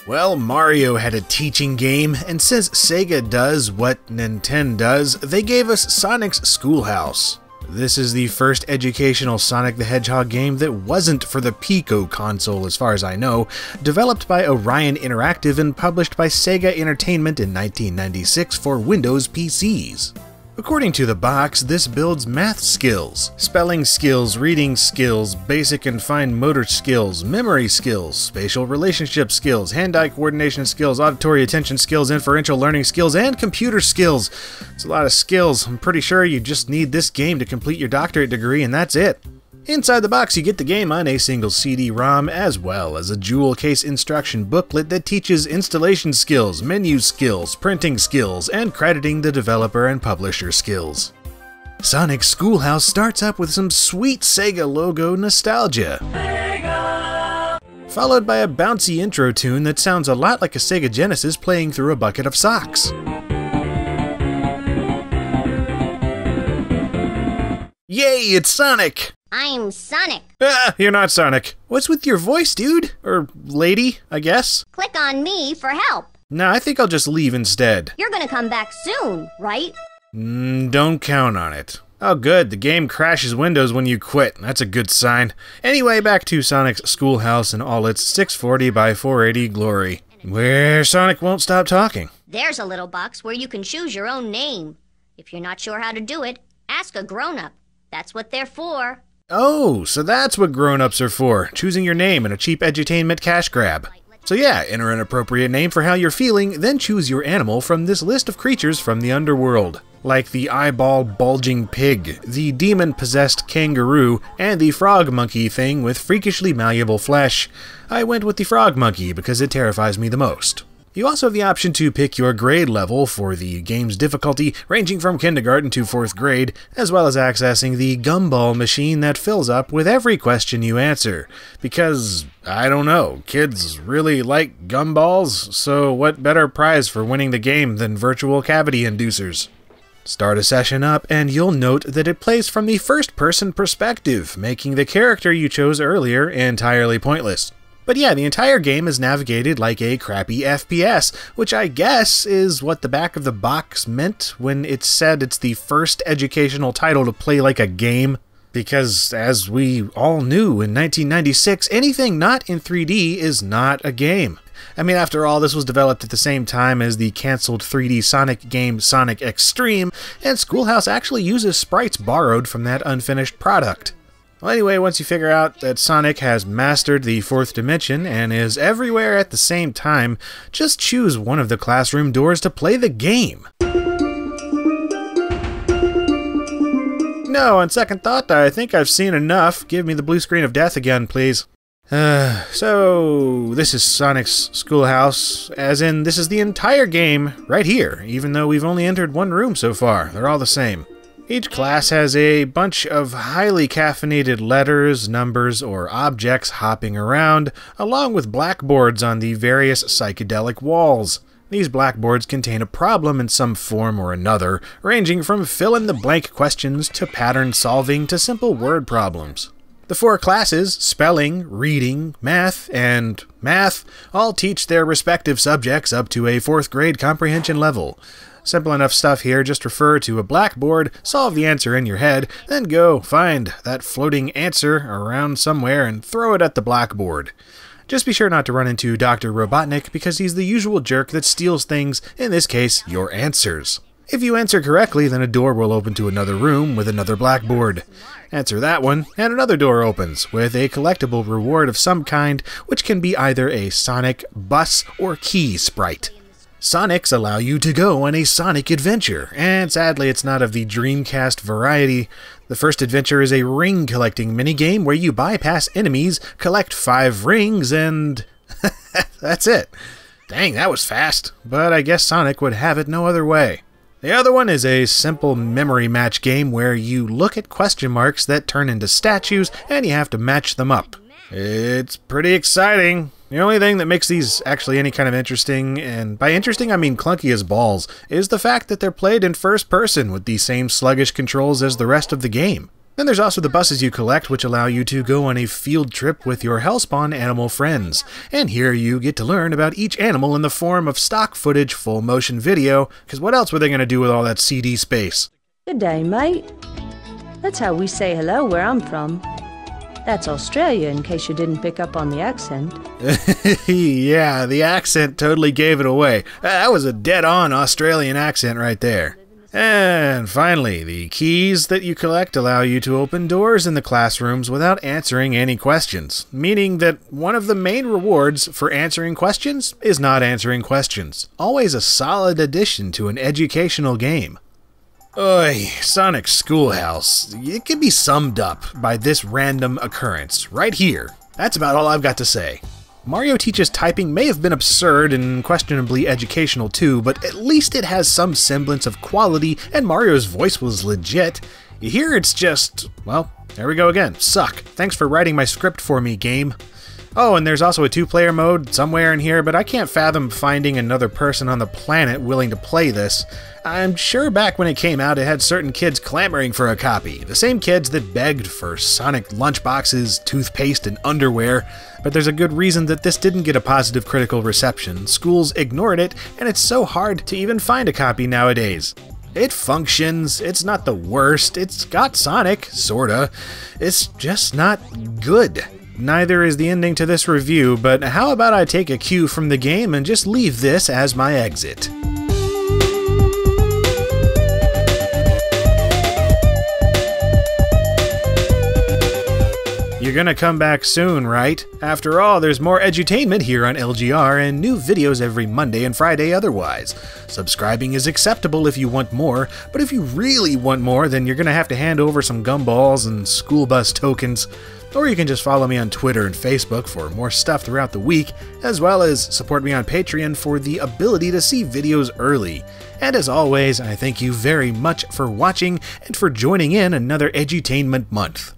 Well, Mario had a teaching game, and since Sega does what Nintendo does, they gave us Sonic's Schoolhouse. This is the first educational Sonic the Hedgehog game that wasn't for the Pico console as far as I know, developed by Orion Interactive and published by Sega Entertainment in 1996 for Windows PCs. According to the box, this builds math skills, spelling skills, reading skills, basic and fine motor skills, memory skills, spatial relationship skills, hand-eye coordination skills, auditory attention skills, inferential learning skills, and computer skills. It's a lot of skills. I'm pretty sure you just need this game to complete your doctorate degree and that's it. Inside the box, you get the game on a single CD-ROM, as well as a jewel case instruction booklet that teaches installation skills, menu skills, printing skills, and crediting the developer and publisher skills. Sonic's Schoolhouse starts up with some sweet Sega logo nostalgia, followed by a bouncy intro tune that sounds a lot like a Sega Genesis playing through a bucket of socks. Yay, it's Sonic! I'm Sonic. Ah, you're not Sonic. What's with your voice, dude? Or lady, I guess? Click on me for help. Nah, I think I'll just leave instead. You're gonna come back soon, right? Don't count on it. Oh good, the game crashes Windows when you quit. That's a good sign. Anyway, back to Sonic's Schoolhouse in all its 640 by 480 glory, where Sonic won't stop talking. There's a little box where you can choose your own name. If you're not sure how to do it, ask a grown-up. That's what they're for. Oh, so that's what grown-ups are for, choosing your name in a cheap edutainment cash grab. So yeah, enter an appropriate name for how you're feeling, then choose your animal from this list of creatures from the underworld. Like the eyeball-bulging pig, the demon-possessed kangaroo, and the frog monkey thing with freakishly malleable flesh. I went with the frog monkey because it terrifies me the most. You also have the option to pick your grade level for the game's difficulty, ranging from kindergarten to 4th grade, as well as accessing the gumball machine that fills up with every question you answer. Because, I don't know, kids really like gumballs, so what better prize for winning the game than virtual cavity inducers? Start a session up, and you'll note that it plays from the first-person perspective, making the character you chose earlier entirely pointless. But yeah, the entire game is navigated like a crappy FPS, which I guess is what the back of the box meant when it said it's the first educational title to play like a game. Because, as we all knew in 1996, anything not in 3D is not a game. I mean, after all, this was developed at the same time as the cancelled 3D Sonic game Sonic X-treme, and Schoolhouse actually uses sprites borrowed from that unfinished product. Well, anyway, once you figure out that Sonic has mastered the 4th dimension and is everywhere at the same time, just choose one of the classroom doors to play the game. No, on second thought, I think I've seen enough. Give me the blue screen of death again, please. So, this is Sonic's Schoolhouse, as in this is the entire game right here, even though we've only entered one room so far. They're all the same. Each class has a bunch of highly caffeinated letters, numbers, or objects hopping around, along with blackboards on the various psychedelic walls. These blackboards contain a problem in some form or another, ranging from fill-in-the-blank questions to pattern solving to simple word problems. The 4 classes, spelling, reading, math, and math, all teach their respective subjects up to a 4th grade comprehension level. Simple enough stuff here, just refer to a blackboard, solve the answer in your head, then go find that floating answer around somewhere and throw it at the blackboard. Just be sure not to run into Dr. Robotnik because he's the usual jerk that steals things, in this case, your answers. If you answer correctly, then a door will open to another room with another blackboard. Answer that one, and another door opens, with a collectible reward of some kind, which can be either a Sonic, bus, or key sprite. Sonics allow you to go on a Sonic adventure, and sadly it's not of the Dreamcast variety. The first adventure is a ring-collecting minigame where you bypass enemies, collect 5 rings, and that's it. Dang, that was fast, but I guess Sonic would have it no other way. The other one is a simple memory match game where you look at question marks that turn into statues and you have to match them up. It's pretty exciting. The only thing that makes these actually any kind of interesting, and by interesting I mean clunky as balls, is the fact that they're played in first person with the same sluggish controls as the rest of the game. Then there's also the buses you collect, which allow you to go on a field trip with your Hellspawn animal friends. And here you get to learn about each animal in the form of stock footage full motion video, because what else were they going to do with all that CD space? Good day, mate. That's how we say hello where I'm from. That's Australia, in case you didn't pick up on the accent. Yeah, the accent totally gave it away. That was a dead-on Australian accent right there. And finally, the keys that you collect allow you to open doors in the classrooms without answering any questions, meaning that one of the main rewards for answering questions is not answering questions. Always a solid addition to an educational game. Oy, Sonic Schoolhouse. It can be summed up by this random occurrence right here. That's about all I've got to say. Mario Teaches Typing may have been absurd and questionably educational too, but at least it has some semblance of quality, and Mario's voice was legit. Here it's just, well, there we go again. Suck. Thanks for writing my script for me, game. Oh, and there's also a 2-player mode somewhere in here, but I can't fathom finding another person on the planet willing to play this. I'm sure back when it came out, it had certain kids clamoring for a copy. The same kids that begged for Sonic lunchboxes, toothpaste, and underwear. But there's a good reason that this didn't get a positive critical reception. Schools ignored it, and it's so hard to even find a copy nowadays. It functions, it's not the worst, it's got Sonic, sorta. It's just not good. Neither is the ending to this review, but how about I take a cue from the game and just leave this as my exit. You're gonna come back soon, right? After all, there's more edutainment here on LGR and new videos every Monday and Friday otherwise. Subscribing is acceptable if you want more, but if you really want more, then you're gonna have to hand over some gumballs and school bus tokens. Or you can just follow me on Twitter and Facebook for more stuff throughout the week, as well as support me on Patreon for the ability to see videos early. And as always, I thank you very much for watching and for joining in another edutainment month.